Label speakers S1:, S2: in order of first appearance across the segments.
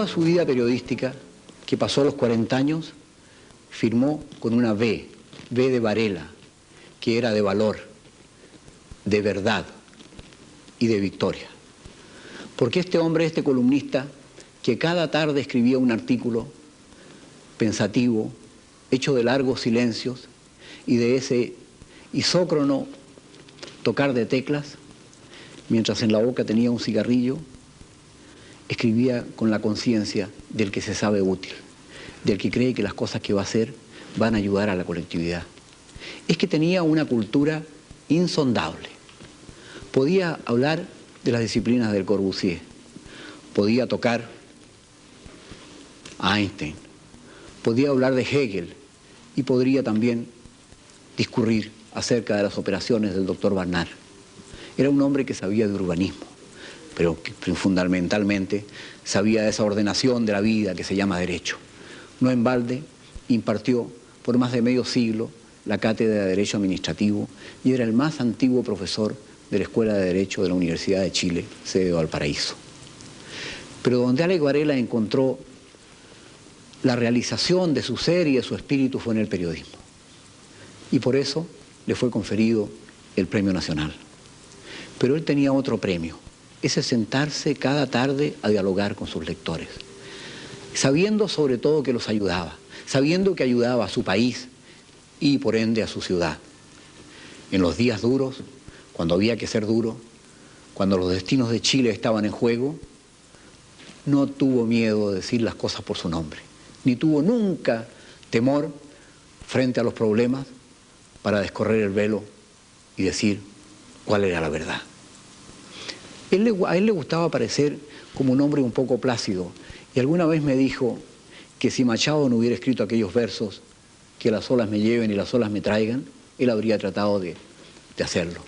S1: toda su vida periodística, que pasó a los 40 años, firmó con una V de Varela, que era de valor, de verdad y de victoria. Porque este hombre, este columnista, que cada tarde escribía un artículo pensativo, hecho de largos silencios y de ese isócrono tocar de teclas, mientras en la boca tenía un cigarrillo, escribía con la conciencia del que se sabe útil, del que cree que las cosas que va a hacer van a ayudar a la colectividad. Es que tenía una cultura insondable. Podía hablar de las disciplinas del Corbusier, podía tocar a Einstein, podía hablar de Hegel y podría también discurrir acerca de las operaciones del doctor Barnard. Era un hombre que sabía de urbanismo, pero que fundamentalmente sabía de esa ordenación de la vida que se llama derecho. No en balde impartió por más de medio siglo la cátedra de Derecho Administrativo y era el más antiguo profesor de la Escuela de Derecho de la Universidad de Chile, sede de Valparaíso. Pero donde Alex Varela encontró la realización de su ser y de su espíritu fue en el periodismo. Y por eso le fue conferido el Premio Nacional. Pero él tenía otro premio, ese sentarse cada tarde a dialogar con sus lectores, sabiendo sobre todo que los ayudaba, sabiendo que ayudaba a su país y por ende a su ciudad. En los días duros, cuando había que ser duro, cuando los destinos de Chile estaban en juego, no tuvo miedo de decir las cosas por su nombre, ni tuvo nunca temor frente a los problemas para descorrer el velo y decir cuál era la verdad. A él le gustaba parecer como un hombre un poco plácido, y alguna vez me dijo que si Machado no hubiera escrito aquellos versos, que las olas me lleven y las olas me traigan, él habría tratado de hacerlo.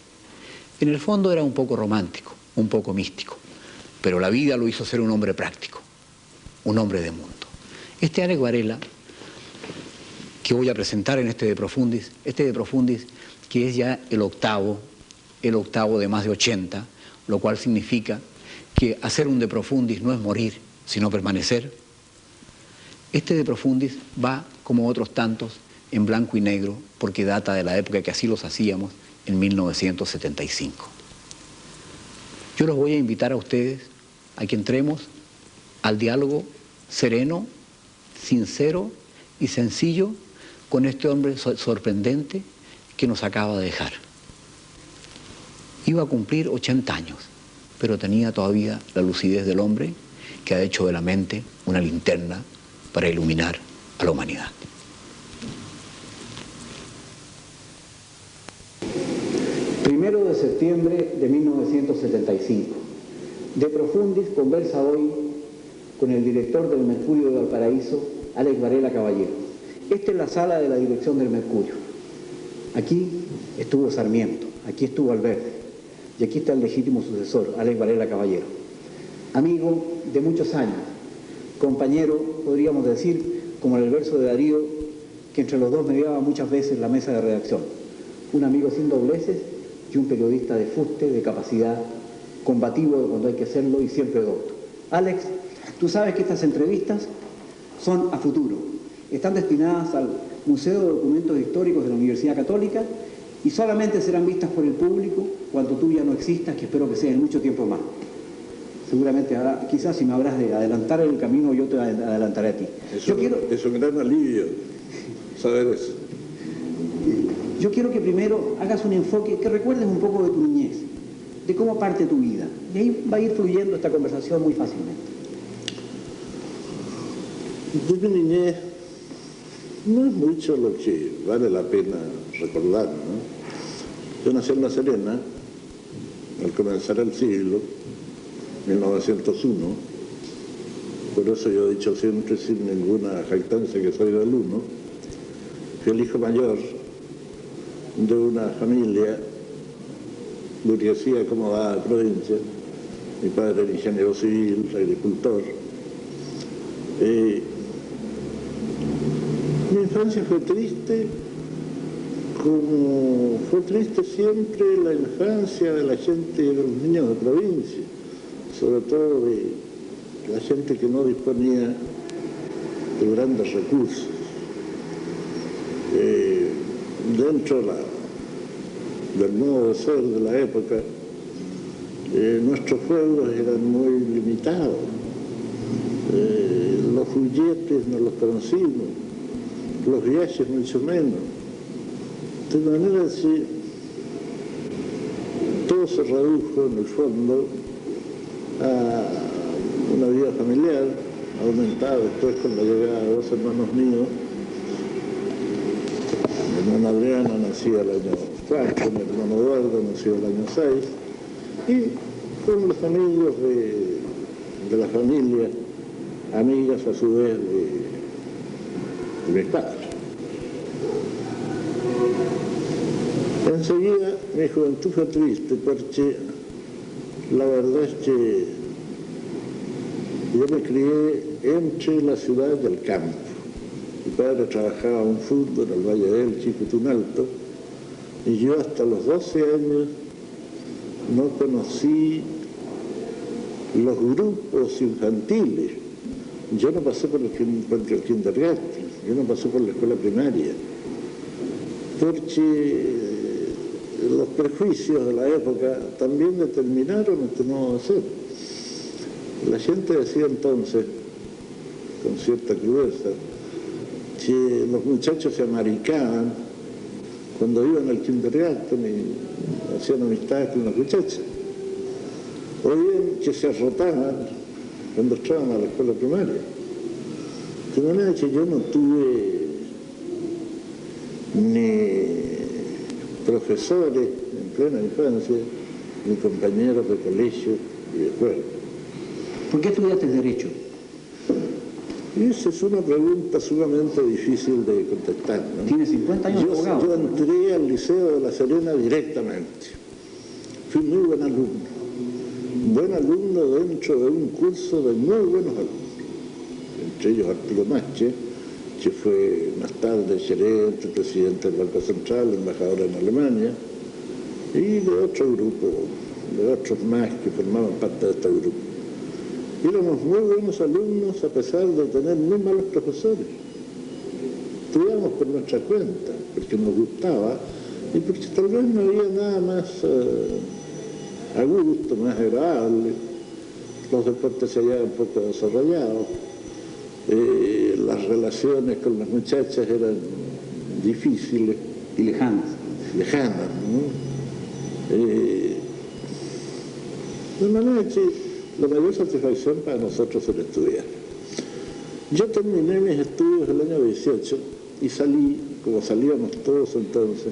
S1: En el fondo era un poco romántico, un poco místico, pero la vida lo hizo ser un hombre práctico, un hombre de mundo. Este Alex Varela, que voy a presentar en este De Profundis, que es ya el octavo de más de 80, lo cual significa que hacer un De Profundis no es morir, sino permanecer. Este De Profundis va, como otros tantos, en blanco y negro, porque data de la época que así los hacíamos, en 1975. Yo los voy a invitar a ustedes a que entremos al diálogo sereno, sincero y sencillo con este hombre sorprendente que nos acaba de dejar. Iba a cumplir 80 años, pero tenía todavía la lucidez del hombre que ha hecho de la mente una linterna para iluminar a la humanidad. 1 de septiembre de 1975. De Profundis conversa hoy con el director del Mercurio de Valparaíso, Alex Varela Caballero. Esta es la sala de la dirección del Mercurio. Aquí estuvo Sarmiento, aquí estuvo Alberti, y aquí está el legítimo sucesor, Alex Varela Caballero. Amigo de muchos años, compañero, podríamos decir, como en el verso de Darío, que entre los dos mediaba muchas veces la mesa de redacción. Un amigo sin dobleces y un periodista de fuste, de capacidad, combativo cuando hay que hacerlo y siempre docto. Alex, tú sabes que estas entrevistas son a futuro. Están destinadas al Museo de Documentos Históricos de la Universidad Católica y solamente serán vistas por el público cuando tú ya no existas, que espero que sea en mucho tiempo más. Seguramente ahora, quizás si me habrás de adelantar el camino, yo te adelantaré a ti.
S2: Es un gran alivio saber eso.
S1: Yo quiero que primero hagas un enfoque, que recuerdes un poco de tu niñez, de cómo parte tu vida. Y ahí va a ir fluyendo esta conversación muy fácilmente.
S2: De mi niñez no es mucho lo que vale la pena recordar, ¿no? Yo nací en La Serena al comenzar el siglo, 1901. Por eso yo he dicho siempre, sin ninguna jactancia, que soy del 1. Fui el hijo mayor de una familia burguesía acomodada de provincia. Mi padre era ingeniero civil, agricultor. Mi infancia fue triste, como fue triste siempre la infancia de la gente, de los niños de provincia, sobre todo de la gente que no disponía de grandes recursos. Dentro del modo de ser de la época, nuestros pueblos eran muy limitados. Los juguetes no los conocimos, los viajes mucho menos. De manera que todo se redujo en el fondo a una vida familiar, aumentada después con la llegada de 2 hermanos míos. Mi hermana Adriana nació el año 4, mi hermano Eduardo nació el año 6, y fueron los amigos de la familia, amigas a su vez de mis padres. Enseguida mi juventud fue triste porque la verdad es que yo me crié entre la ciudad y el campo. Mi padre trabajaba en fútbol en el Valle del Chico Tunalto, y yo hasta los 12 años no conocí los grupos infantiles. Yo no pasé por el kindergarten, yo no pasé por la escuela primaria, porque los prejuicios de la época también determinaron este modo de ser. La gente decía entonces, con cierta crudeza, que los muchachos se amaricaban cuando iban al kindergarten y hacían amistad con las muchachas, o bien que se arrotaban cuando entraban a la escuela primaria. De manera que yo no tuve ni profesores en plena infancia, ni compañeros de colegio y de escuela.
S1: ¿Por qué estudiaste Derecho?
S2: Esa es una pregunta sumamente difícil de contestar, ¿no?
S1: Tiene 50 años de abogado.
S2: Yo entré al Liceo de La Serena directamente. Fui muy buen alumno dentro de un curso de muy buenos alumnos, entre ellos Arturo Mache, que fue más tarde gerente, presidente del Banco Central, embajador en Alemania, y de otro grupo, de otros más que formaban parte de este grupo. Éramos muy buenos alumnos a pesar de tener muy malos profesores. Estudiábamos por nuestra cuenta, porque nos gustaba y porque tal vez no había nada más a gusto, más agradable. Los deportes se hallaban un poco desarrollados. Las relaciones con las muchachas eran difíciles.
S1: Y lejanas.
S2: Lejanas, ¿no? De manera que la mayor satisfacción para nosotros era estudiar. Yo terminé mis estudios el año 18 y salí, como salíamos todos entonces,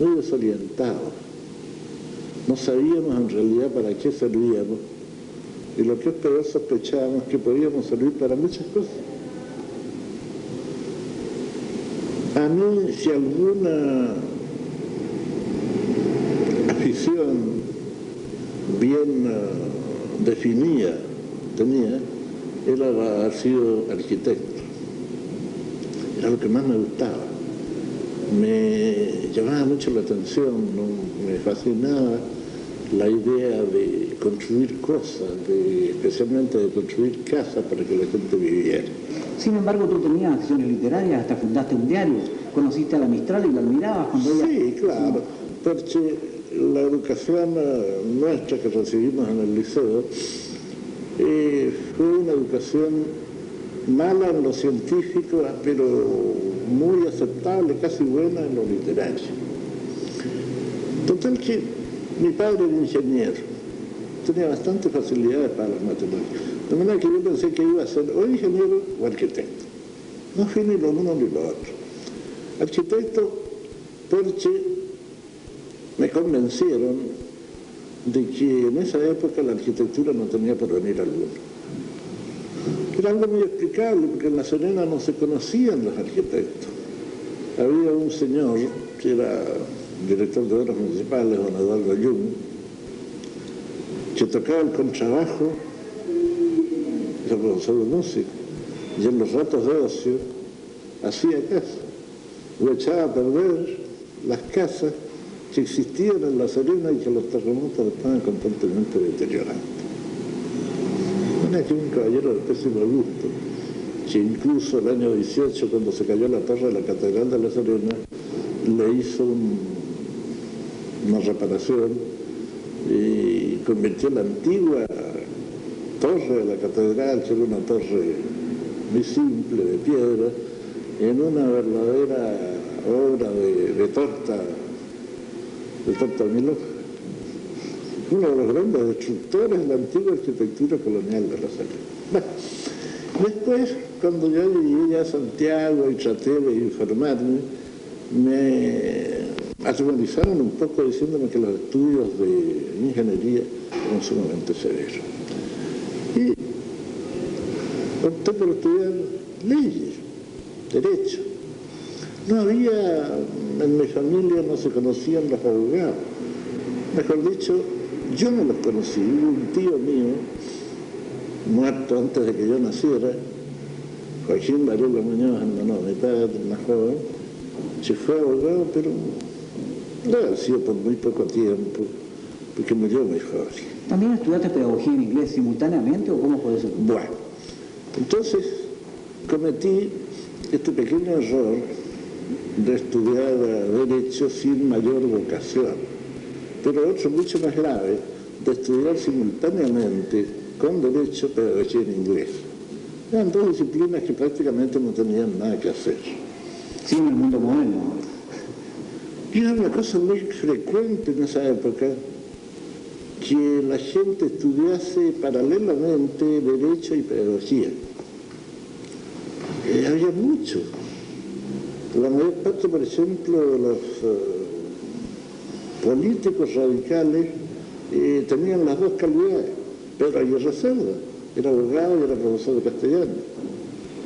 S2: muy desorientados. No sabíamos en realidad para qué servíamos, y lo que es peor, sospechábamos que podíamos servir para muchas cosas. A mí, si alguna afición bien definida tenía, era haber sido arquitecto. Era lo que más me gustaba. Me llamaba mucho la atención, ¿no? Me fascinaba la idea de construir cosas, especialmente de construir casas para que la gente viviera.
S1: Sin embargo, tú tenías acciones literarias, hasta fundaste un diario, conociste a la Mistral y la admirabas cuando ella...
S2: Sí, claro, porque la educación nuestra que recibimos en el liceo fue una educación mala en lo científico, pero muy aceptable, casi buena en lo literario. Total que mi padre era ingeniero, tenía bastantes facilidades para las matemáticas. De manera que yo pensé que iba a ser o ingeniero o arquitecto. No fui ni lo uno ni lo otro. Arquitecto porque me convencieron de que en esa época la arquitectura no tenía porvenir alguno. Era algo muy explicable, porque en La Serena no se conocían los arquitectos. Había un señor que era director de obras municipales, don Eduardo Jung, que tocaba el contrabajo, era profesor de música, y en los ratos de ocio hacía casa, o echaba a perder las casas que existían en La Serena y que los terremotos estaban constantemente deteriorando. Imagina que un caballero de pésimo gusto, que incluso el año 18, cuando se cayó la torre de la Catedral de La Serena, le hizo una reparación y convirtió la antigua torre de la catedral, que era una torre muy simple, de piedra, en una verdadera obra de torta mil hojas. Uno de los grandes destructores de la antigua arquitectura colonial de La Serena. Bueno, después, cuando yo llegué a Santiago y traté de informarme, me atemorizaron un poco diciéndome que los estudios de ingeniería eran sumamente severos. Y opté por estudiar leyes, derecho. No había, en mi familia no se conocían los abogados. Mejor dicho, yo no los conocí. Hubo un tío mío, muerto antes de que yo naciera, Joaquín Varela Muñoz, hermano de mi padre, más joven, se fue abogado, pero no ha sido por muy poco tiempo, porque murió muy joven.
S1: ¿También estudiaste pedagogía en inglés simultáneamente o cómo fue eso?
S2: Bueno, entonces cometí este pequeño error de estudiar Derecho sin mayor vocación, pero otro mucho más grave, de estudiar simultáneamente con Derecho Pedagogía en inglés. Eran dos disciplinas que prácticamente no tenían nada que hacer.
S1: Sí, en el mundo moderno.
S2: Y era una cosa muy frecuente en esa época, que la gente estudiase paralelamente Derecho y Pedagogía. Había mucho. La mayor parte, por ejemplo, de los políticos radicales tenían las dos calidades. Pedro Aguirre Cerda era abogado y era profesor de castellano.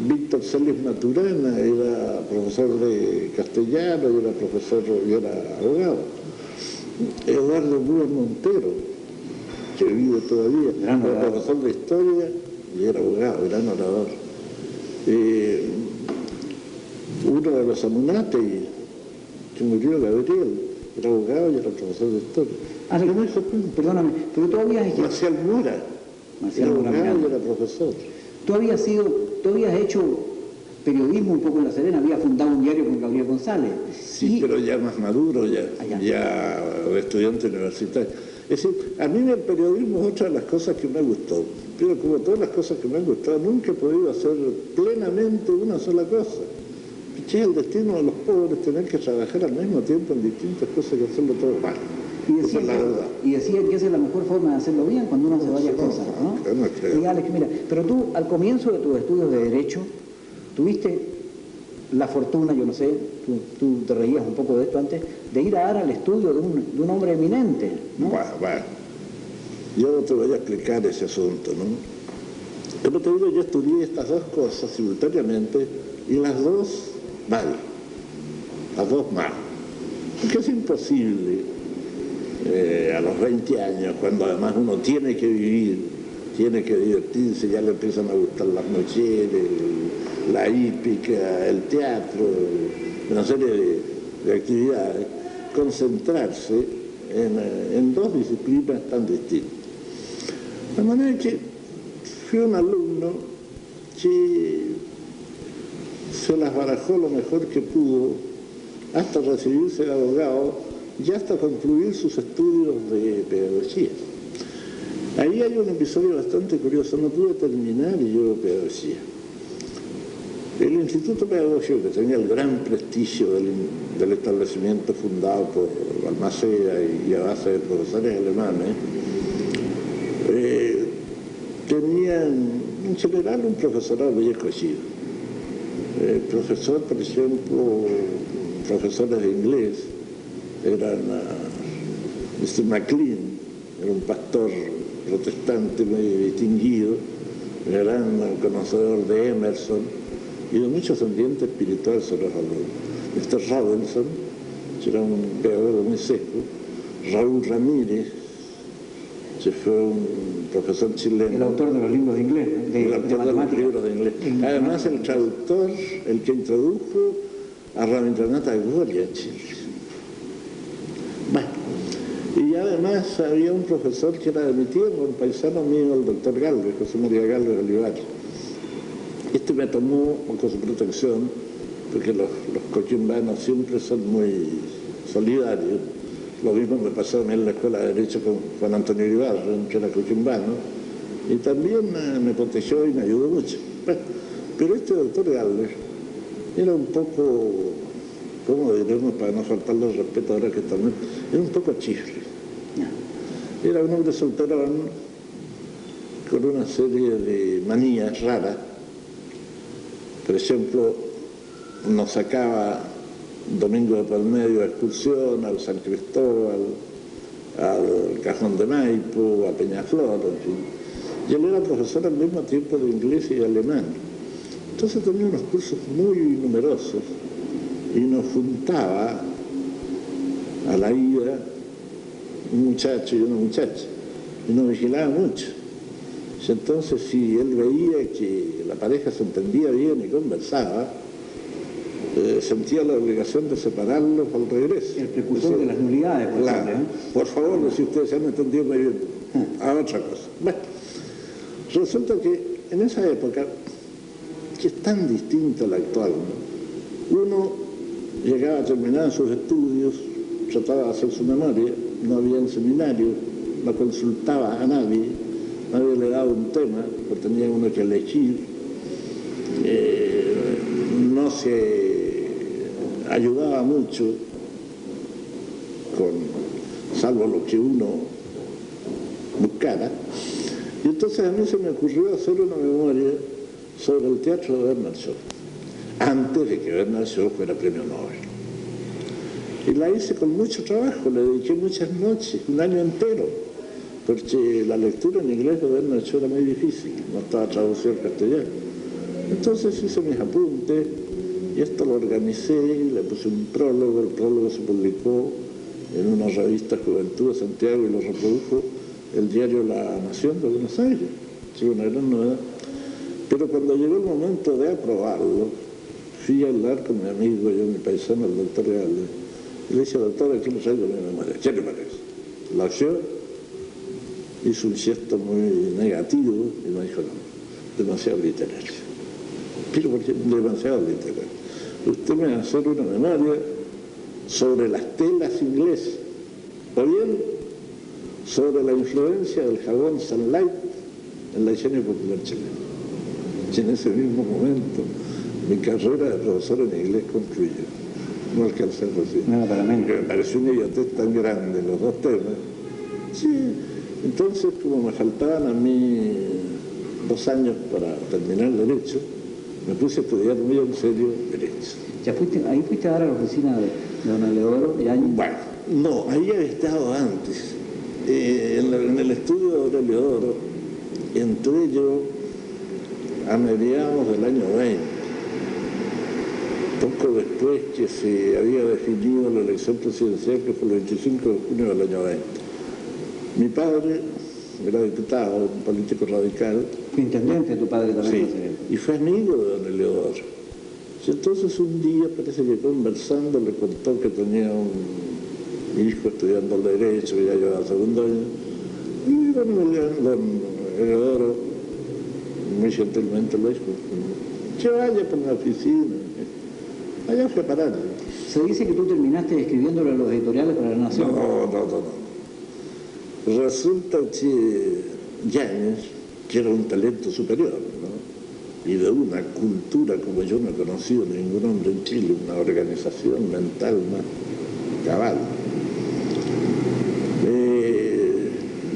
S2: Víctor Celis Maturana era profesor de castellano y era abogado. Eduardo Búes Montero, que vive todavía, era profesor de historia y era abogado, gran orador. Uno de los Amunate, que murió, Gabriel, era abogado y era profesor de historia.
S1: Perdóname, pero tú habías...
S2: Marcial Mora, era abogado y era profesor.
S1: Tú habías hecho periodismo un poco en La Serena, habías fundado un diario con Gabriel González.
S2: Sí, pero ya más maduro, ya de estudiante universitario. Es decir, a mí el periodismo es otra de las cosas que me gustó. Pero como todas las cosas que me han gustado, nunca he podido hacer plenamente una sola cosa. Es el destino de los pobres tener que trabajar al mismo tiempo en distintas cosas y hacerlo todo mal.
S1: Y decían que esa es la mejor forma de hacerlo bien cuando uno hace varias cosas, ¿no? Y Alex, mira, pero tú al comienzo de tus estudios de Derecho tuviste la fortuna, yo no sé, tú te reías un poco de esto antes, de ir a dar al estudio de un hombre eminente, ¿no?
S2: Bueno, yo no te voy a explicar ese asunto, ¿no? Como te digo, yo estudié estas dos cosas simultáneamente y las dos mal. Porque es imposible a los 20 años, cuando además uno tiene que vivir, tiene que divertirse, ya le empiezan a gustar las mujeres, la hípica, el teatro, una serie de actividades, concentrarse en dos disciplinas tan distintas. De manera que fui un alumno que se las barajó lo mejor que pudo hasta recibirse de abogado y hasta concluir sus estudios de pedagogía. Ahí hay un episodio bastante curioso, no pude terminar yo pedagogía. El Instituto Pedagógico, que tenía el gran prestigio del establecimiento fundado por Balmaceda y a base de profesores alemanes, tenían en general un profesorado muy escogido. Profesor, por ejemplo, profesores de inglés eran Mr. McLean, era un pastor protestante muy distinguido, gran conocedor de Emerson y de muchos ambientes espirituales sobre los alumnos. Mr. Robinson, que era un pedagog muy seco, Raúl Ramírez, que fue un profesor chileno.
S1: El autor de los libros de inglés,
S2: el autor de los libros de inglés. Además, el traductor, el que introdujo a Rabindranath Tagore a Chile. Bueno, y ya además había un profesor que era de mi tierra, un paisano mío, el doctor Galvez, José María Galvez Olivares. Este me tomó con su protección, porque los coquimbanos siempre son muy solidarios. Lo mismo me pasó a mí en la Escuela de Derecho con Juan Antonio Ibarra, que era coquimbano, y también me protegió y me ayudó mucho. Bueno, pero este doctor Galvez era un poco, ¿cómo diremos para no faltarle el respeto ahora que también? Era un poco chifre. Era un hombre solterón con una serie de manías raras. Por ejemplo, nos sacaba domingo de por medio a excursión, al San Cristóbal, al Cajón de Maipo, a Peñaflor, en fin. Y él era profesor al mismo tiempo de inglés y de alemán. Entonces tenía unos cursos muy numerosos y nos juntaba a la ida un muchacho y una muchacha y nos vigilaba mucho. Y entonces si él veía que la pareja se entendía bien y conversaba, sentía la obligación de separarlos al regreso.
S1: El precursor de las nulidades, por
S2: claro,
S1: ejemplo,
S2: por favor, si ustedes se han entendido muy bien, a otra cosa. Bueno, resulta que en esa época, que es tan distinta a la actual, ¿no? Uno llegaba a terminar sus estudios, trataba de hacer su memoria, no había un seminario, no consultaba a nadie le daba un tema, porque tenía uno que elegir, no se ayudaba mucho, salvo lo que uno buscara, y entonces a mí se me ocurrió hacer una memoria sobre el teatro de Bernard Shaw, antes de que Bernard Shaw fuera premio Nobel. Y la hice con mucho trabajo, le dediqué muchas noches, un año entero, porque la lectura en inglés de Bernard Shaw era muy difícil, no estaba traducido al castellano. Entonces hice mis apuntes, y esto lo organicé, le puse un prólogo, el prólogo se publicó en una revista Juventud de Santiago y lo reprodujo el diario La Nación de Buenos Aires, que es una gran novedad. Pero cuando llegó el momento de aprobarlo, fui a hablar con mi amigo, mi paisano, el doctor Galvez, y le dije, doctor, aquí le traigo mi memoria. ¿Qué le parece? La oyó, hizo un gesto muy negativo y me dijo, no, demasiado literario. Pero porque demasiado literario. Usted me va a hacer una memoria sobre las telas inglesas, o bien sobre la influencia del jabón Sunlight en la higiene popular chilena. Y en ese mismo momento mi carrera de profesor en inglés concluyó. No alcancé a recibir.
S1: No, para mí.
S2: Me pareció una idiotez tan grande los dos temas. Sí, entonces como me faltaban a mí 2 años para terminar Derecho, me puse a estudiar muy en serio Derecho.
S1: ¿Ahí fuiste a dar a la oficina de don Eleodoro?
S2: Bueno, no, ahí había estado antes. En el estudio de don Eleodoro entré yo a mediados del año 20, poco después que se había definido la elección presidencial, que fue el 25 de junio del año 20. Mi padre era diputado, un político radical.
S1: ¿Fue intendente tu padre también?
S2: Sí, y fue amigo de don Eleodoro. Y entonces un día parece que conversando le contó que tenía un hijo estudiando el Derecho, que ya llevaba segundo año. Y don Eleodoro muy gentilmente le dijo, que vaya por la oficina. Allá fue a parar.
S1: Se dice que tú terminaste escribiéndolo en los editoriales para La Nación.
S2: No. Resulta que Yáñez, que era un talento superior, ¿no? Y de una cultura como yo no he conocido ningún hombre en Chile, una organización mental más cabal,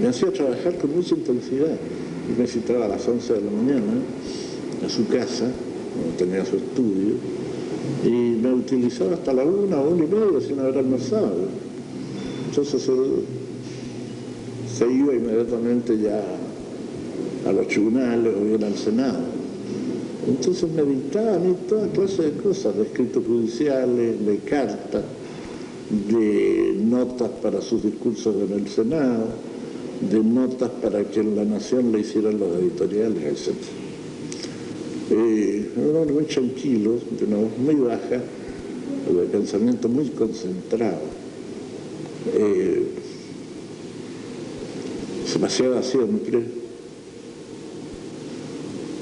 S2: me hacía trabajar con mucha intensidad. Y me citaba a las 11 de la mañana a su casa, donde tenía su estudio, y me utilizaba hasta la 1 o 1:30 sin haber almorzado. Entonces él se iba inmediatamente ya a los tribunales o bien al Senado. Entonces me dictaba a mí toda clase de cosas, de escritos judiciales, de cartas, de notas para sus discursos en el Senado, de notas para que en La Nación le hicieran los editoriales, etc. Un hombre muy tranquilo, de una voz muy baja, de pensamiento muy concentrado. se paseaba siempre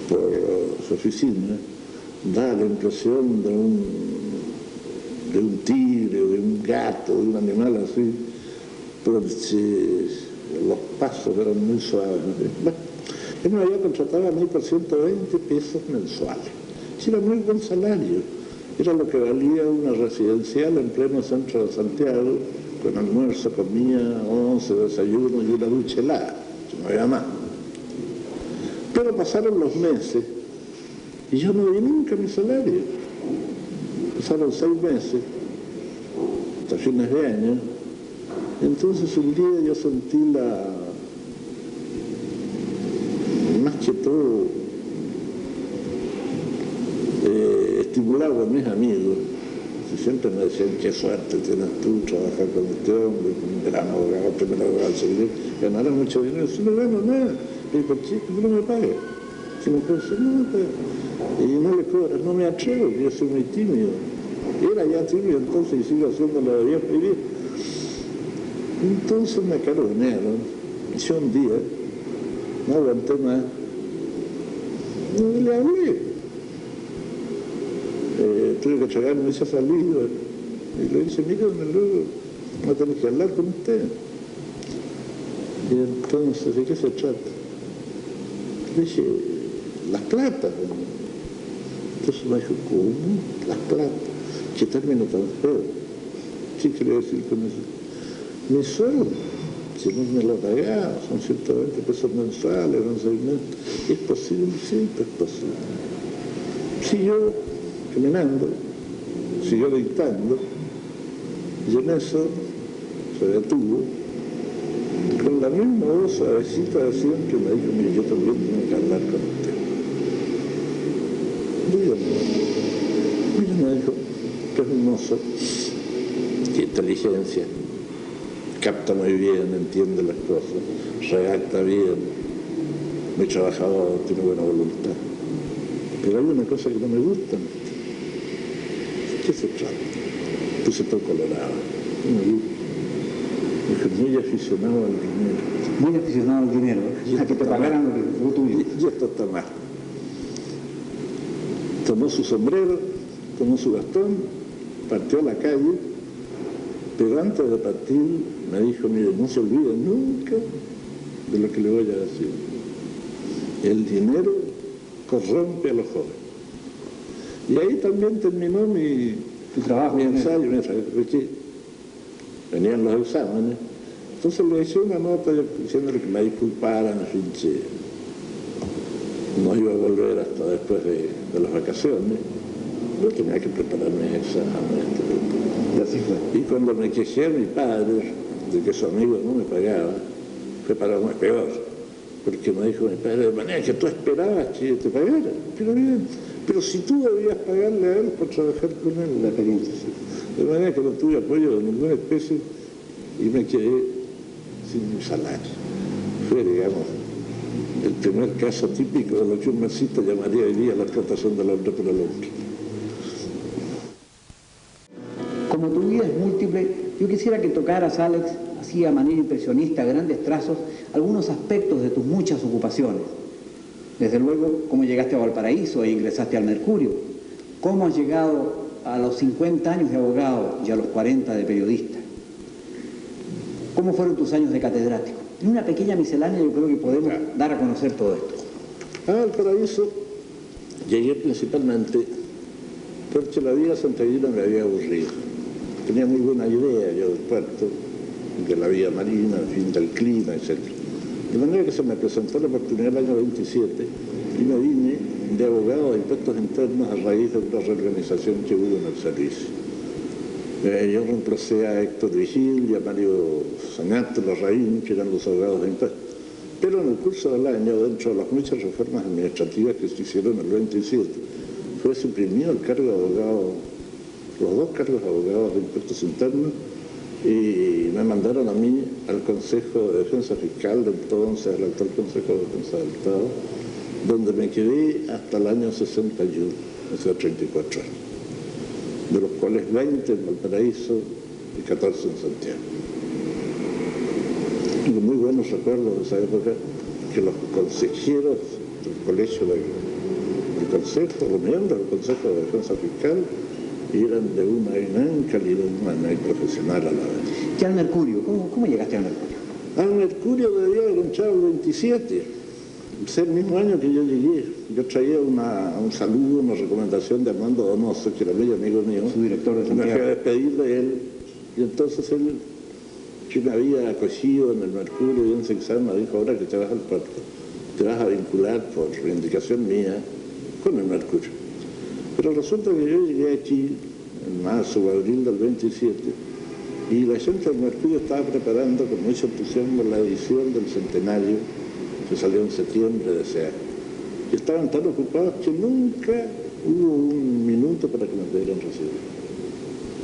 S2: por su oficina, da la impresión de un tigre, de un gato, de un animal así, porque los pasos eran muy suaves. Bueno, él me había contratado a mí por 120 pesos mensuales. Era muy buen salario. Era lo que valía una residencial en pleno centro de Santiago, con almuerzo, comida, 11, desayuno y una ducha helada. No había más. Pero pasaron los meses y yo no vi nunca mi salario. Pasaron 6 meses, hasta fines de año. Entonces un día yo sentí más que todo, estimulado a mis amigos. Siempre me decían, qué suerte tienes tú, trabajar con este hombre, un gran abogado, primer abogado, ganar mucho dinero. Si no gano nada, y ¿por qué no me pagas? Si me puedes no me pagas. Y no le cobras, no me atrevo, yo soy muy tímido. Era ya tímido entonces y sigo haciéndolo de viejo y viejo. Entonces me caronearon. Y yo un día no aguanté más. No le hablé. Tuve que tragarme esa salida y le dije, mira, luego no tenés que hablar con usted. Y entonces, ¿de qué se trata? Le dije, las platas. Entonces me dijo, ¿cómo? Las platas. ¿Qué término tan feo? ¿Qué quiere decir con eso? Mi sueldo, si no me lo pagaba, son 120 pesos mensuales, no sé, ¿es posible? Siempre es posible. Siguió caminando, siguió dictando, y en eso se detuvo, y con la misma voz suavecita de siempre me dijo, mire, yo también tengo que hablar con usted. Mira, me dijo, que es un mozo, qué inteligencia, capta muy bien, entiende las cosas, redacta bien, muy trabajador, tiene buena voluntad. Pero hay una cosa que no me gusta. ¿Qué se trata? Puse todo colorado. No me gusta. Dije, muy aficionado al dinero.
S1: Muy aficionado al dinero, a que te pagaran lo tuyo.
S2: Y esto está mal. Tomó su sombrero, tomó su bastón, partió a la calle, pero antes de partir me dijo, mire, no se olvide nunca de lo que le voy a decir. El dinero corrompe a los jóvenes. Y ahí también terminó mi trabajo, mi ensayo, venían los exámenes. Entonces le hice una nota diciéndole que me disculparan, en fin, no iba a volver hasta después de las vacaciones. Yo tenía que prepararme exámenes.
S1: Y así fue.
S2: Y cuando me quejé a mi padre de que su amigo no me pagaba, fue para mí peor. Porque me dijo mi padre, de manera que tú esperabas que te pagara. Pero bien, pero si tú debías pagarle a él por trabajar con él, la experiencia. De manera que no tuve apoyo de ninguna especie y me quedé sin mi salario. Fue, digamos, el primer caso típico de lo que un marxista llamaría hoy día la explotación del hombre por el hombre.
S1: Como tu vida es múltiple, yo quisiera que tocaras, Alex, así a manera impresionista, a grandes trazos, algunos aspectos de tus muchas ocupaciones. Desde luego, cómo llegaste a Valparaíso e ingresaste al Mercurio, cómo has llegado a los 50 años de abogado y a los 40 de periodista, cómo fueron tus años de catedrático. En una pequeña miscelánea yo creo que podemos dar a conocer todo esto.
S2: A Valparaíso llegué principalmente porque la vida santiaguina me había aburrido. Tenía muy buena idea yo del puerto, de la vida marina, en fin, del clima, etc. De manera que se me presentó la oportunidad el año 27 y me vine de abogado de impuestos internos a raíz de una reorganización que hubo en el servicio. Yo reemplacé a Héctor Vigil y a Mario Zañato, Larraín, que eran los abogados de impuestos. Pero en el curso del año, dentro de las muchas reformas administrativas que se hicieron en el 27, fue suprimido el cargo de abogado, los 2 cargos de abogados de impuestos internos, y me mandaron a mí al Consejo de Defensa Fiscal de entonces, al actual Consejo de Defensa del Estado, donde me quedé hasta el año 61, o sea, 34 años, de los cuales 20 en Valparaíso y 14 en Santiago. tengo muy buenos recuerdos de esa época, que los consejeros del colegio del Consejo, los miembros del Consejo de Defensa Fiscal, eran de una gran calidad humana y profesional a la vez.
S1: ¿Qué al Mercurio? ¿Cómo llegaste al Mercurio?
S2: Al Mercurio debía haber entrado el 27, es el mismo año que yo llegué. Yo traía un saludo, una recomendación de Armando Donoso, que era muy amigo mío.
S1: Su director de Santiago.
S2: Me fui a despedir de él, y entonces él, que me había acogido en el Mercurio y en ese examen, me dijo: ahora que te vas al puerto, te vas a vincular por indicación mía con el Mercurio. Pero resulta que yo llegué aquí en marzo o abril del 27 y la gente del Mercurio estaba preparando con mucho entusiasmo la edición del centenario que salió en septiembre de ese año. Y estaban tan ocupados que nunca hubo un minuto para que me pudieran recibir.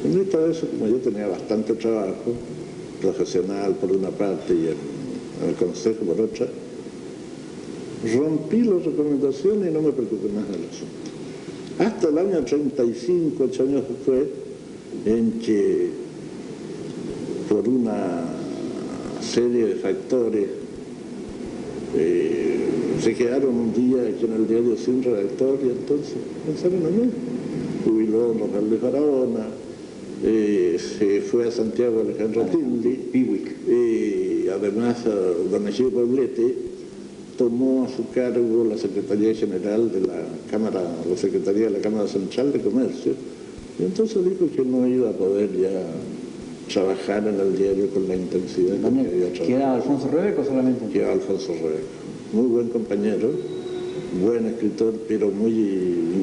S2: En esta vez, como yo tenía bastante trabajo profesional por una parte y en el Consejo por otra, rompí las recomendaciones y no me preocupé más del asunto. Hasta el año 35, 8 años después, en que por una serie de factores se quedaron un día aquí en el diario sin redactor, y entonces pensaron en mí. Jubiló Rafael de Barahona, se fue a Santiago Alejandro Tilly, y además don Egidio Poblete tomó a su cargo la Secretaría General de la Cámara, la Secretaría de la Cámara Central de Comercio, y entonces dijo que no iba a poder ya trabajar en el diario con la intensidad que había trabajado.
S1: ¿Queda Alfonso Rebeco solamente?
S2: Queda Alfonso Rebeco, muy buen compañero, buen escritor, pero muy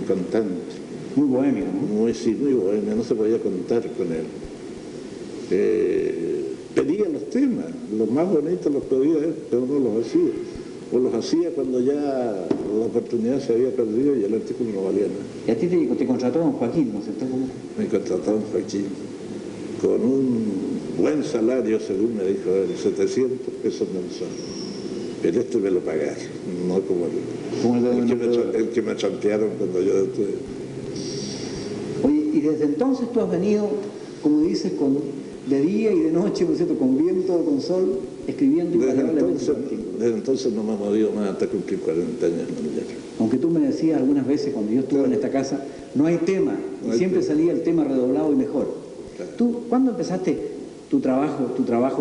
S2: inconstante.
S1: Muy bohemio, ¿no?
S2: Muy bohemio, no se podía contar con él. Pedía los temas, los más bonitos los pedía él, pero no los hacía. O los hacía cuando ya la oportunidad se había perdido y el artículo no valía nada.
S1: Y a ti te contrató don Joaquín, ¿no es cierto?
S2: Me contrató don Joaquín con un buen salario, según me dijo él, 700 pesos mensuales. Pero este me lo pagaron, no como el que me chantearon cuando yo estuve.
S1: Oye, y desde entonces tú has venido, como dices, de día y de noche, ¿no es cierto?, con viento, con sol, escribiendo invariablemente.
S2: Desde entonces no me he movido más hasta cumplir 40 años en el diario.
S1: Aunque tú me decías algunas veces cuando yo estuve en esta casa, no hay tema, y siempre salía el tema redoblado y mejor. Claro. ¿Tú cuándo empezaste tu trabajo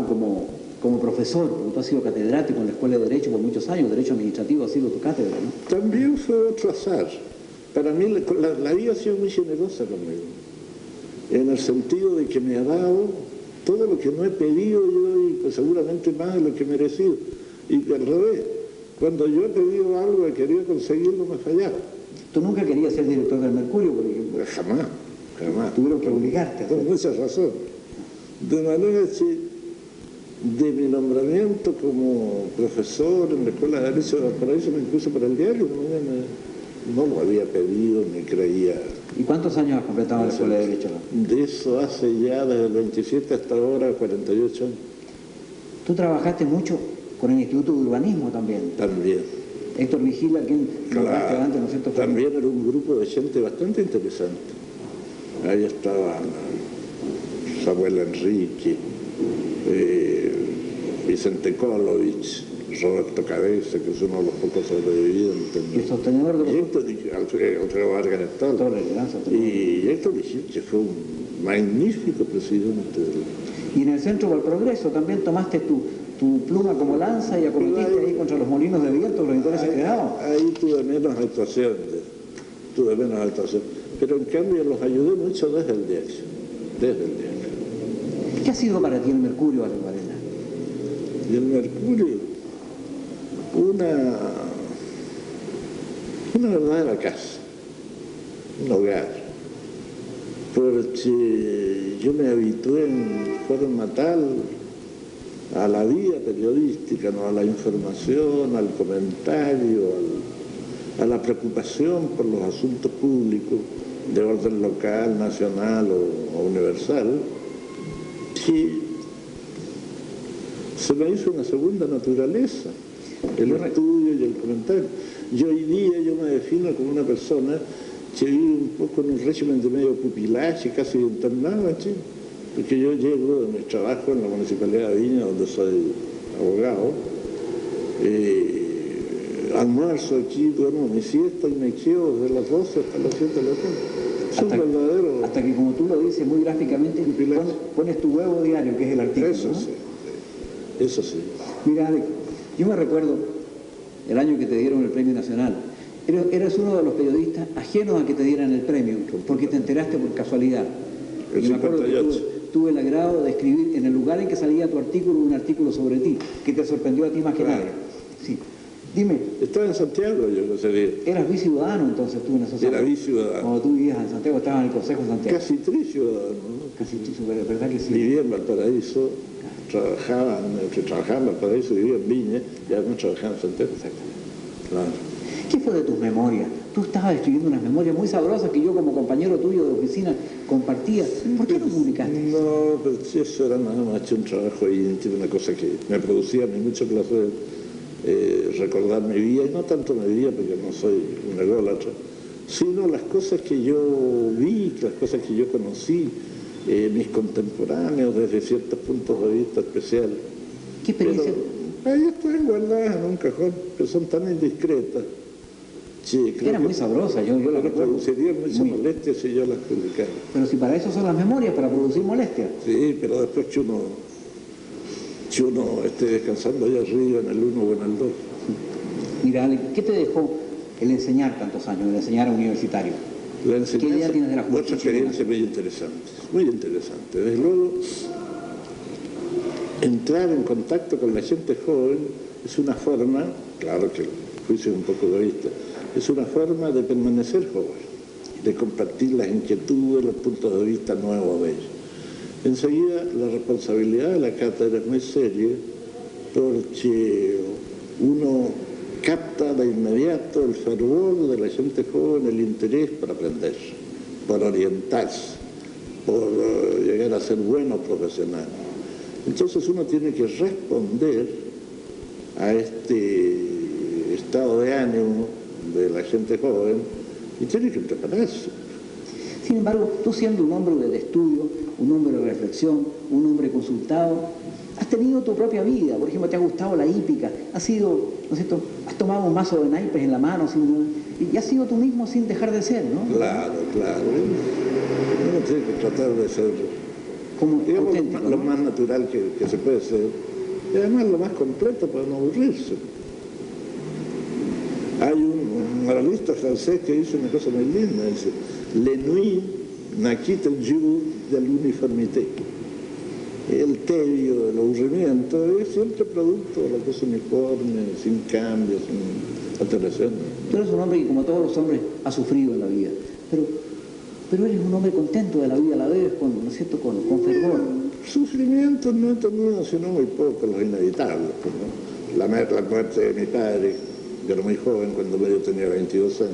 S1: como profesor? Porque tú has sido catedrático en la Escuela de Derecho por muchos años, Derecho Administrativo ha sido tu cátedra, ¿no?
S2: También fue otro azar. Para mí la vida ha sido muy generosa conmigo, en el sentido de que me ha dado todo lo que no he pedido yo, y pues seguramente más de lo que he merecido. Y al revés, cuando yo he pedido algo y he querido conseguirlo, me fallaba.
S1: ¿Tú nunca querías ser director del Mercurio, por ejemplo?
S2: Jamás.
S1: Tuvieron que obligarte.
S2: Con mucha razón. De manera que de mi nombramiento como profesor en la Escuela de Derecho de Valparaíso, incluso para el diario, no lo había pedido ni creía.
S1: ¿Y cuántos años has completado en la Escuela de Derecho?
S2: De eso hace ya desde el 27 hasta ahora 48 años.
S1: Tú trabajaste mucho con el Instituto de Urbanismo también.
S2: También.
S1: Héctor Vigila, quien nombraste antes, ¿no es cierto?
S2: También era un grupo de gente bastante interesante. Ahí estaban Samuel Enrique, Vicente Kolovich, Roberto Cabeza, que es uno de los pocos sobrevivientes.
S1: ¿Y el sostenedor de los
S2: Alfredo Vargas y Héctor Vigil, que fue un magnífico presidente.
S1: Y en el Centro para el Progreso también tomaste tu pluma como lanza y acometiste ahí contra los molinos de viento, los intereses creados.
S2: Ahí tuve menos actuación, pero en cambio los ayudé mucho desde el diario.
S1: ¿Qué ha sido para ti el Mercurio, Ale Varela?
S2: Y el Mercurio, una verdadera casa, un hogar, porque yo me habitué en forma tal a la vida periodística, ¿no?, a la información, al comentario, a la preocupación por los asuntos públicos de orden local, nacional o universal, que se me hizo una segunda naturaleza, el estudio y el comentario. Yo hoy día me defino como una persona que vive un poco en un régimen de medio pupilaje, casi internado, ¿sí? Porque yo llego de mi trabajo en la Municipalidad de Viña, donde soy abogado, almuerzo aquí, duermo mi siesta y me quedo desde las 12 hasta las 7 de la tarde. Es un verdadero...
S1: Hasta que, como tú lo dices muy gráficamente, pones tu huevo diario, que es el artículo.
S2: Eso, ¿no? Sí, eso sí.
S1: Mira, Alex, yo me recuerdo el año que te dieron el Premio Nacional. Eres uno de los periodistas ajenos a que te dieran el premio, porque te enteraste por casualidad.
S2: El 58.
S1: Tuve el agrado de escribir en el lugar en que salía tu artículo, un artículo sobre ti, que te sorprendió a ti más que nadie. Sí. Dime.
S2: Estaba en Santiago yo ese día.
S1: ¿Eras biciudadano entonces tú en esos años?
S2: Era biciudadano.
S1: Cuando tú vivías en Santiago, estabas en el Consejo de Santiago.
S2: Casi triciudadano, ¿no?
S1: Casi triciudadano, ¿verdad que sí?
S2: Vivía en Valparaíso, trabajaba en Valparaíso, vivía en Viña y además trabajaba en Santiago.
S1: Exactamente.
S2: Claro.
S1: ¿Qué fue de tus memorias? Tú estabas escribiendo unas memorias muy sabrosas que yo como compañero tuyo de oficina compartía. ¿Por qué no publicaste?
S2: No, pero eso era nada más un trabajo íntimo, una cosa que me producía a mí mucho placer recordar mi vida, y no tanto mi vida porque no soy un ególatra, sino las cosas que yo vi, las cosas que yo conocí, mis contemporáneos desde ciertos puntos de vista especiales.
S1: ¿Qué experiencia?
S2: Ahí están guardadas en un cajón, que son tan indiscretas. Sí,
S1: era muy sabrosa, yo la recuerdo.
S2: Produciría mucha molestia si yo las publicara.
S1: Pero si para eso son las memorias, para producir molestia.
S2: Sí, pero después que uno esté descansando allá arriba en el 1 o en el 2.
S1: Mira, Ale, ¿qué te dejó el enseñar tantos años, el enseñar a universitario?
S2: La enseñanza,
S1: ¿Qué idea tienes de la juventud?
S2: Otra experiencia muy interesante. Desde luego, entrar en contacto con la gente joven es una forma, claro que el juicio es un poco egoísta, es una forma de permanecer joven, de compartir las inquietudes, los puntos de vista nuevos de ellos. Enseguida, la responsabilidad de la cátedra es muy seria porque uno capta de inmediato el fervor de la gente joven, el interés por aprender, por orientarse, por llegar a ser buenos profesionales. Entonces uno tiene que responder a este estado de ánimo de la gente joven y tiene que prepararse.
S1: Sin embargo, tú siendo un hombre de estudio, un hombre de reflexión, un hombre consultado, has tenido tu propia vida. Por ejemplo, te ha gustado la hípica, has sido, ¿no es cierto?, has tomado un mazo de naipes en la mano y has sido tú mismo sin dejar de ser, ¿no?
S2: Claro. Uno tiene que tratar de ser,
S1: como
S2: digamos, lo más natural que se puede ser, y además lo más completo para no aburrirse. Hay un moralista francés que dice una cosa muy linda, dice: "Le nuit naquit el jour de l'uniformité". El tedio, el aburrimiento es siempre producto de la cosa uniforme, sin cambios, sin alteraciones.
S1: Tú eres un hombre que, como todos los hombres, ha sufrido en la vida, pero eres un hombre contento de la vida a la vez, ¿no es cierto?, con fervor.
S2: Sufrimientos no he tenido, sino muy pocos, los inevitables, ¿no? La muerte de mi padre, yo era muy joven cuando yo tenía 22 años,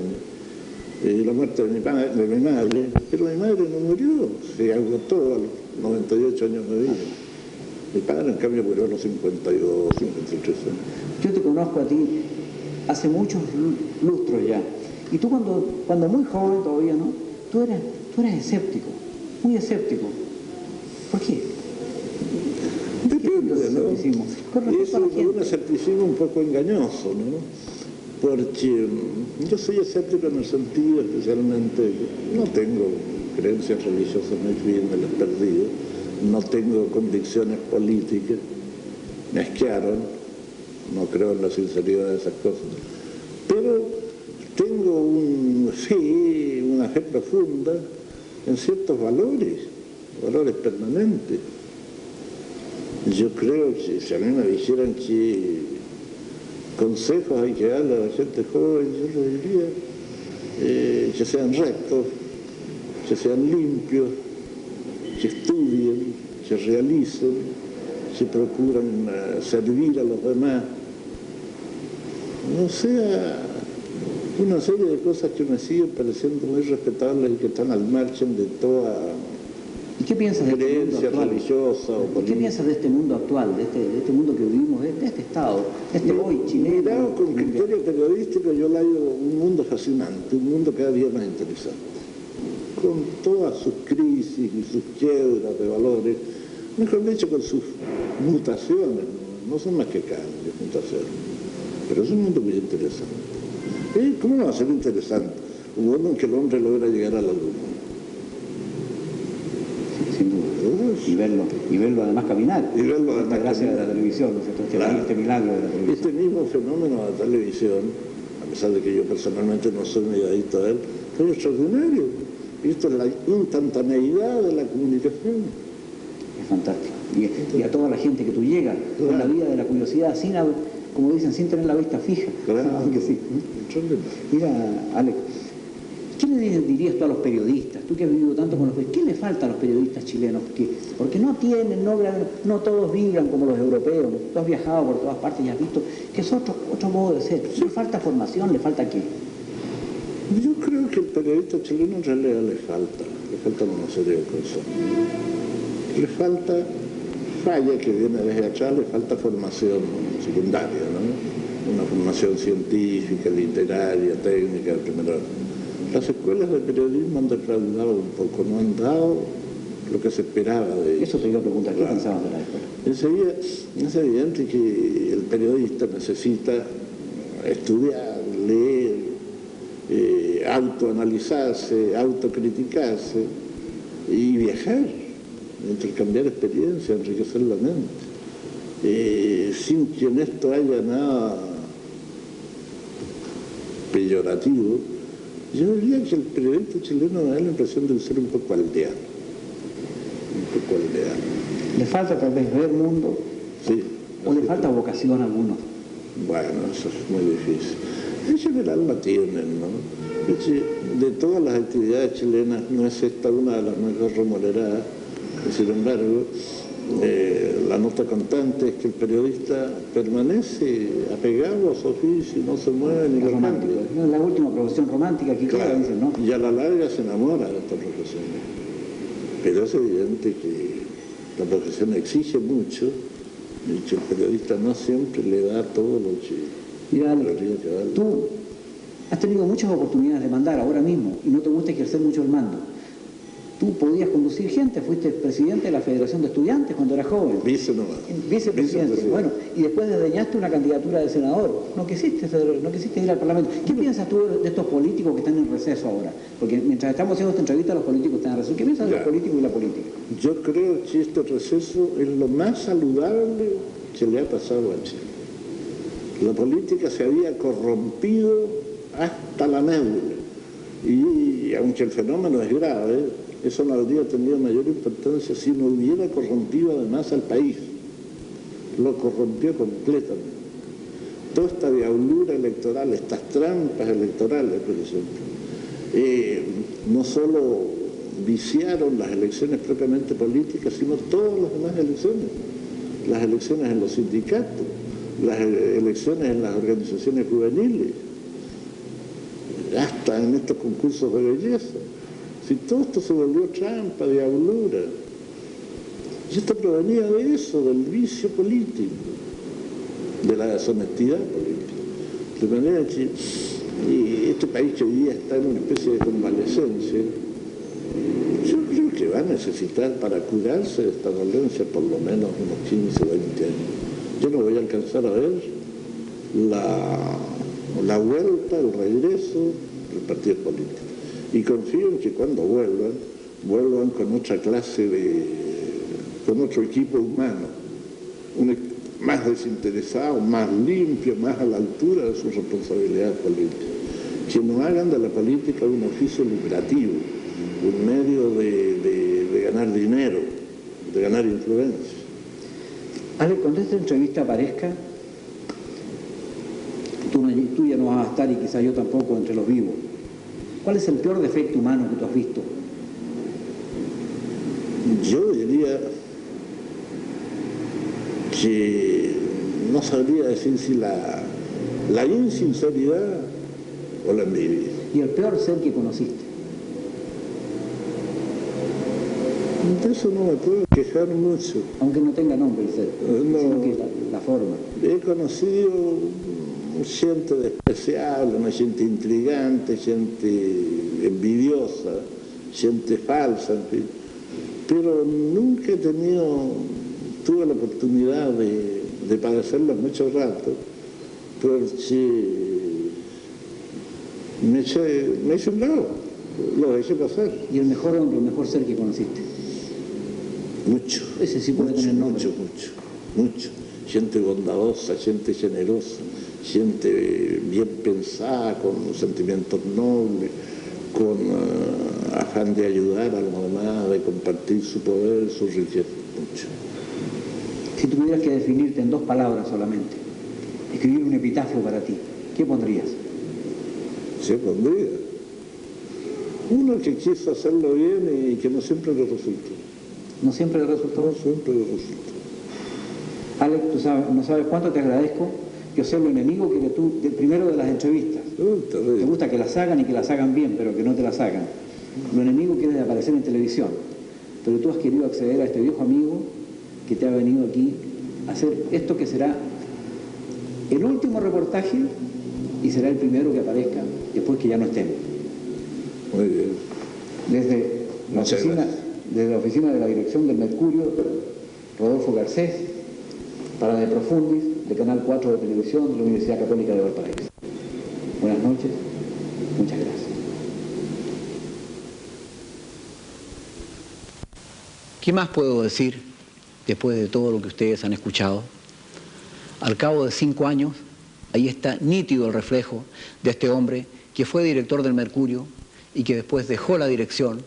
S2: y la muerte de mi madre, pero mi madre no murió, se agotó a los 98 años de vida. Mi padre, en cambio, murió a los 52, 53 años.
S1: Yo te conozco a ti hace muchos lustros ya, y tú cuando muy joven todavía, ¿no?, tú eras escéptico, muy escéptico. ¿Por qué?
S2: Depende, ¿no? Es un escepticismo un poco engañoso, ¿no? Porque yo soy escéptico en el sentido, especialmente, no tengo creencias religiosas muy firmes, las he perdido, no tengo convicciones políticas, me asquearon, no creo en la sinceridad de esas cosas, pero tengo una fe profunda en ciertos valores permanentes. Yo creo que si a mí me dijeran que consejos hay que darle a la gente joven, yo le diría que sean rectos, que sean limpios, que estudien, que realicen, que procuran servir a los demás. O sea, una serie de cosas que me siguen pareciendo muy respetables y que están al margen de toda
S1: ¿Y qué piensas de
S2: creencia religiosa o política?
S1: ¿Qué piensas de este mundo actual, de este mundo que vivimos, de este Estado, de este hoy chileno?
S2: Mirado con criterio periodístico, yo le digo un mundo fascinante, un mundo cada día más interesante, con todas sus crisis y sus quiebras de valores, mejor dicho, con sus mutaciones, no son más que cambios, junto a cero. Pero es un mundo muy interesante. ¿Cómo no va a ser interesante? Un mundo en que el hombre logra llegar a la luna.
S1: Sin duda. Y verlo además caminar.
S2: Y verlo además
S1: gracias a la televisión, ¿no es cierto?
S2: Claro.
S1: Este milagro de la televisión.
S2: Este mismo fenómeno de la televisión, a pesar de que yo personalmente no soy muy adicto a él, es extraordinario. Esto es la instantaneidad de la comunicación.
S1: Es fantástico. Y a toda la gente que tú llegas, claro, con la vida de la curiosidad, sin, como dicen, sin tener la vista fija.
S2: Claro,
S1: que sí. Mira, Alex, ¿qué le dirías tú a los periodistas? Tú que has vivido tanto con los periodistas, ¿qué le falta a los periodistas chilenos? Porque no tienen, no todos vibran como los europeos. Tú has viajado por todas partes y has visto que es otro modo de ser. ¿Le falta formación? ¿Le falta qué?
S2: Yo creo que el periodista chileno en realidad le falta una serie de cosas. Le falta falla que viene desde atrás, le falta formación secundaria, ¿no? Una formación científica, literaria, técnica de primera orden. Las escuelas de periodismo han defraudado un poco, no han dado lo que se esperaba de ellos.
S1: Eso te iba a preguntar, ¿qué pensabas de la escuela?
S2: Es evidente que el periodista necesita estudiar, leer, autoanalizarse, autocriticarse y viajar, intercambiar experiencias, enriquecer la mente. Sin que en esto haya nada peyorativo, yo diría que el periodista chileno me da la impresión de ser un poco aldeano.
S1: ¿Le falta tal vez ver mundo?
S2: Sí.
S1: ¿O le falta vocación a algunos?
S2: Bueno, eso es muy difícil. En general la tienen, ¿no? De todas las actividades chilenas no es esta una de las mejor remuneradas. Sin embargo, la nota constante es que el periodista permanece apegado a su oficio, no se mueve ni lo cambia.
S1: Es la última profesión romántica que
S2: claro,
S1: dicen, ¿no?
S2: Y a la larga se enamora de esta profesión. Pero es evidente que la profesión exige mucho y que el periodista no siempre le da todo lo que...
S1: Mira, tú has tenido muchas oportunidades de mandar ahora mismo y no te gusta ejercer mucho el mando. Tú podías conducir gente, fuiste presidente de la Federación de Estudiantes cuando eras joven. Vicepresidente. Bueno, y después desdeñaste una candidatura de senador. No quisiste ir al Parlamento. ¿Qué piensas tú de estos políticos que están en receso ahora? Porque mientras estamos haciendo esta entrevista, los políticos están en receso. ¿Qué piensas de los políticos y la política?
S2: Yo creo que este receso es lo más saludable que le ha pasado a Chile. La política se había corrompido hasta la médula. Y aunque el fenómeno es grave, eso no habría tenido mayor importancia si no hubiera corrompido además al país. Lo corrompió completamente. Toda esta diablura electoral, estas trampas electorales, por ejemplo, no solo viciaron las elecciones propiamente políticas, sino todas las demás elecciones. Las elecciones en los sindicatos, las elecciones en las organizaciones juveniles, hasta en estos concursos de belleza. Si todo esto se volvió trampa, diablura. Y esto provenía de eso, del vicio político, de la deshonestidad política. De manera que este país que hoy día está en una especie de convalescencia, yo creo que va a necesitar para curarse de esta dolencia por lo menos unos 15 o 20 años. Yo no voy a alcanzar a ver la vuelta, el regreso del partido político. Y confío en que cuando vuelvan con otra clase con otro equipo humano, más desinteresado, más limpio, más a la altura de su responsabilidad política. Que no hagan de la política un oficio lucrativo, un medio de ganar dinero, de ganar influencia.
S1: Ale, cuando esta entrevista aparezca, tú ya no vas a estar y quizás yo tampoco entre los vivos. ¿Cuál es el peor defecto humano que tú has visto?
S2: Yo diría que no sabría decir si la insinceridad o la envidia.
S1: ¿Y el peor ser que conociste?
S2: De eso no me puedo quejar mucho.
S1: Aunque no tenga nombre el ser, sino que la forma.
S2: He conocido gente despreciable, una gente intrigante, gente envidiosa, gente falsa, en fin. Pero nunca tuve la oportunidad de de padecerla mucho rato, porque me hice un lado, lo dejé pasar.
S1: ¿Y el mejor hombre, el mejor ser que conociste?
S2: Mucho.
S1: Ese sí puede tener nombre.
S2: Mucho. Gente bondadosa, gente generosa, gente bien pensada, con sentimientos nobles, con afán de ayudar a los demás, de compartir su poder, su riqueza. Mucho.
S1: Si tuvieras que definirte en 2 palabras solamente, escribir un epitafio para ti, ¿qué pondrías?
S2: Se pondría. Uno que quiso hacerlo bien y que no siempre le resultó.
S1: ¿No siempre le resultó?
S2: No siempre le resultó.
S1: Alex, no sabes cuánto te agradezco que ser lo enemigo que eres tú, primero de las entrevistas. Te gusta que las hagan y que las hagan bien, pero que no te las hagan. Lo enemigo que eres de aparecer en televisión. Pero tú has querido acceder a este viejo amigo que te ha venido aquí a hacer esto que será el último reportaje y será el primero que aparezca después que ya no estemos.
S2: Muy bien.
S1: Desde la oficina de la dirección del Mercurio, Rodolfo Garcés, para De Profundis, de Canal 4 de Televisión de la Universidad Católica de Valparaíso. Buenas noches, muchas gracias. ¿Qué más puedo decir después de todo lo que ustedes han escuchado? Al cabo de 5 años, ahí está nítido el reflejo de este hombre que fue director del Mercurio y que después dejó la dirección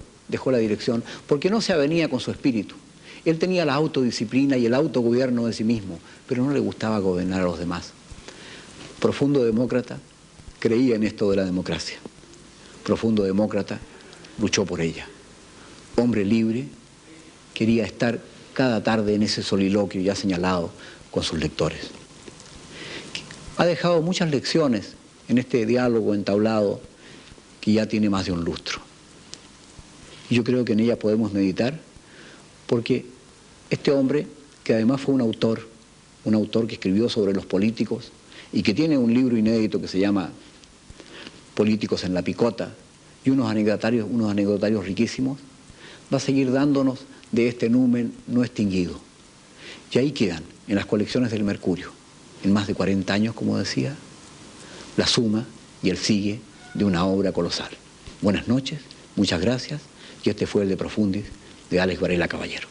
S1: porque no se avenía con su espíritu. Él tenía la autodisciplina y el autogobierno de sí mismo, pero no le gustaba gobernar a los demás. Profundo demócrata, creía en esto de la democracia. Profundo demócrata, luchó por ella. Hombre libre, quería estar cada tarde en ese soliloquio ya señalado con sus lectores. Ha dejado muchas lecciones en este diálogo entablado que ya tiene más de un lustro. Y yo creo que en ella podemos meditar, porque este hombre, que además fue un autor que escribió sobre los políticos y que tiene un libro inédito que se llama Políticos en la Picota y unos anecdotarios riquísimos, va a seguir dándonos de este numen no extinguido. Y ahí quedan, en las colecciones del Mercurio, en más de 40 años, como decía, la suma y el sigue de una obra colosal. Buenas noches, muchas gracias, y este fue el De Profundis de Alex Varela Caballero.